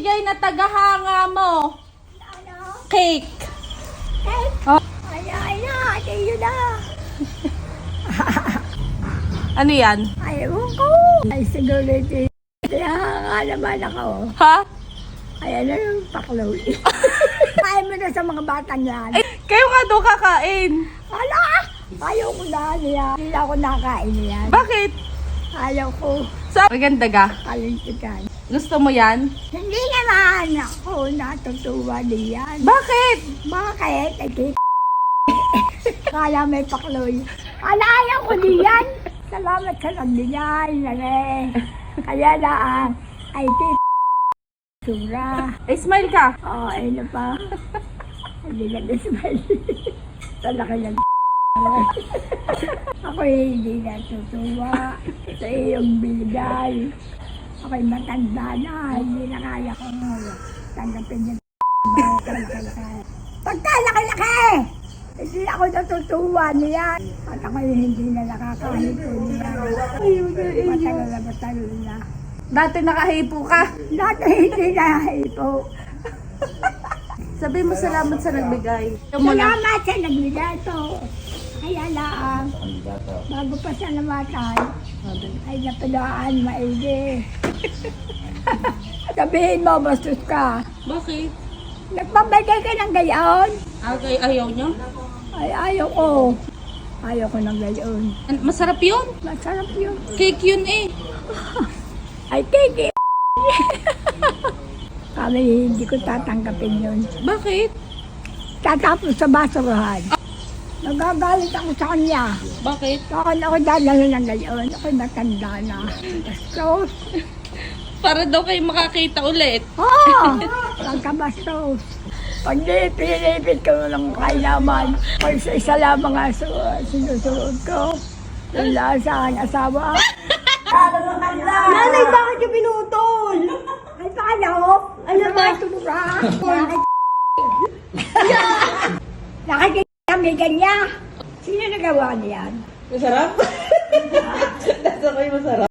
Bigay na tagahanga mo. Ano? Cake. Cake? Oh. Ay na, sa'yo na. Ano yan? Ayaw ko. Ay, siguro ito. Kaya nga naman ako. Ha? Ayan na yung pakloy. Kain mo na sa mga batang yan. Ay, kayo nga daw kakain. Ala! Ayaw ko na niya. Hindi ako nakain yan. Bakit? Ayaw ko. Maganda ka? Kalintikan. Gusto mo yan? Hindi naman ako natutuwa diyan. Bakit? Bakit? Ay, kaya may pakloy. Ala, ayaw ko diyan. Salamat sa nagbigay. Kaya lang, ay sura. Ay, smile ka. Oo, ayun na pa. Hindi na smile. Talaki lang. Ako hindi natutuwa sa iyong binigay. Ako'y matanda na, hindi na kaya ko tanggapin yung pagkalaki-laki! Hindi ako natutuwa niyan. At ako'y hindi na nakakahito niyan. Matagal na. Dati nakahipo ka. Dati hindi na ito. Sabi mo salamat sa nagbigay. Salamat sa nagbigay ito. Kaya lang, bago pa siya namatay, ay napadaan maigi. Sabihin mo, bastos ka. Bakit? Nagpabagay ka ng gayon. Okay, ayaw nyo? Ay, ayaw ko. Ayaw ko ng gayon. Masarap yun. Masarap yun. Cake yun eh. Ay, kiki. Kami hindi ko tatanggapin yun. Bakit? Tatapos sa basurahan. Nagagalit ako sa kanya. Bakit? Bakit ako dadalo ng gayon? Ako'y matanda na. Bastos. Para daw kayo makakita ulit. Oo! Pagkabastos. Pag pinipit ko ng kailaman, pag sa isa lamang nga sinusunod ko, yung lasa ang asawa. Nanay, bakit yung pinutol? Ay, paano? Ano ba? Tumura. Nakikamigan niya. Sino nagawa niyan? Masarap? Nasa ko yung masarap.